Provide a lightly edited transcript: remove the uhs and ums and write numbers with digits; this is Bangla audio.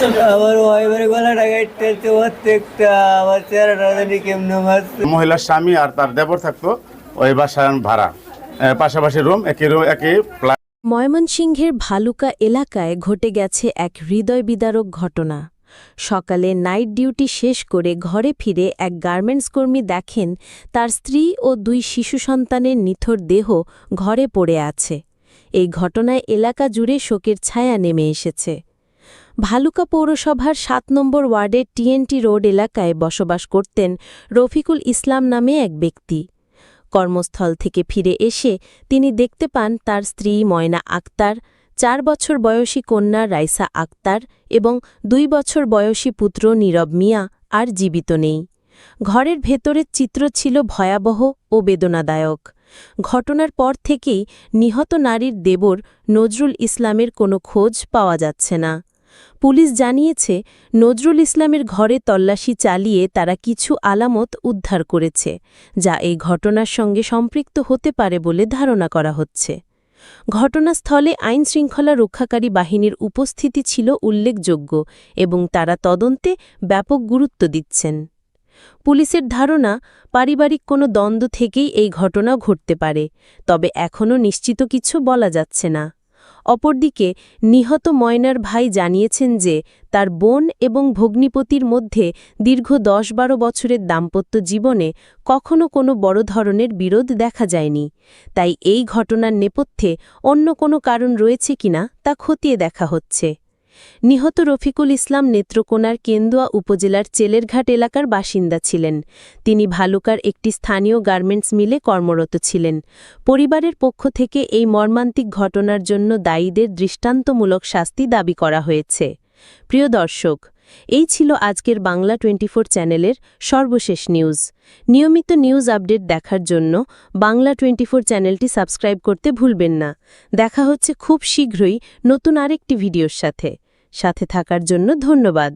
আমার ওয়াইফের গলাটা কাটতে প্রত্যেকটা আমার চেহারাটা জানি কেমনে মারছে। মহিলার স্বামী আর তার দেবর থাকতো ওই বাসায় ভাড়া, পাশাপাশি রুম, একই ফ্ল্যাট। ময়মনসিংহের ভালুকা এলাকায় ঘটে গেছে এক হৃদয় বিদারক ঘটনা। সকালে নাইট ডিউটি শেষ করে ঘরে ফিরে এক গার্মেন্টস কর্মী দেখেন তার স্ত্রী ও 2 শিশু সন্তানের নিথর দেহ ঘরে পড়ে আছে। এই ঘটনায় এলাকা জুড়ে শোকের ছায়া নেমে এসেছে। ভালুকা পৌরসভার 7 নম্বর ওয়ার্ডের টিএনটি রোড এলাকায় বসবাস করতেন রফিকুল ইসলাম নামে এক ব্যক্তি। কর্মস্থল থেকে ফিরে এসে তিনি দেখতে পান তার স্ত্রী ময়না আক্তার, 4 বছর বয়সী কন্যা রাইসা আক্তার এবং 2 বছর বয়সী পুত্র নীরব মিয়া আর জীবিত নেই। ঘরের ভেতরের চিত্র ছিল ভয়াবহ ও বেদনাদায়ক। ঘটনার পর থেকেই নিহত নারীর দেবর নজরুল ইসলামের কোনো খোঁজ পাওয়া যাচ্ছে না। পুলিশ জানিয়েছে নজরুল ইসলামের ঘরে তল্লাশি চালিয়ে তারা কিছু আলামত উদ্ধার করেছে, যা এই ঘটনার সঙ্গে সম্পৃক্ত হতে পারে বলে ধারণা করা হচ্ছে। ঘটনাস্থলে আইনশৃঙ্খলা রক্ষাকারী বাহিনীর উপস্থিতি ছিল উল্লেখযোগ্য এবং তারা তদন্তে ব্যাপক গুরুত্ব দিচ্ছেন। পুলিশের ধারণা, পারিবারিক কোনো দ্বন্দ্ব থেকেই এই ঘটনা ঘটতে পারে, তবে এখনও নিশ্চিত কিছু বলা যাচ্ছে না। অপরদিকে নিহত ময়নার ভাই জানিয়েছেন যে তার বোন এবং ভগ্নিপতির মধ্যে দীর্ঘ 10-12 বছরের দাম্পত্য জীবনে কখনো কোনো বড় ধরনের বিরোধ দেখা যায়নি। তাই এই ঘটনার নেপথ্যে অন্য কোনো কারণ রয়েছে কিনা তা খতিয়ে দেখা হচ্ছে। নিহত রফিকুল ইসলাম নেত্রকোনার কেন্দুয়া উপজেলার চেলেরঘাট এলাকার বাসিন্দা ছিলেন। তিনি ভালুকার একটি স্থানীয় গার্মেন্টস মিলে কর্মরত ছিলেন। পরিবারের পক্ষ থেকে এই মর্মান্তিক ঘটনার জন্য দায়ীদের দৃষ্টান্তমূলক শাস্তি দাবি করা হয়েছে। প্রিয় দর্শক, এই ছিল আজকের বাংলা 24 চ্যানেলের সর্বশেষ নিউজ। নিয়মিত নিউজ আপডেট দেখার জন্য বাংলা 24 চ্যানেলটি সাবস্ক্রাইব করতে ভুলবেন না। দেখা হচ্ছে খুব শীঘ্রই নতুন আরেকটি ভিডিওর সাথে থাকার জন্য ধন্যবাদ।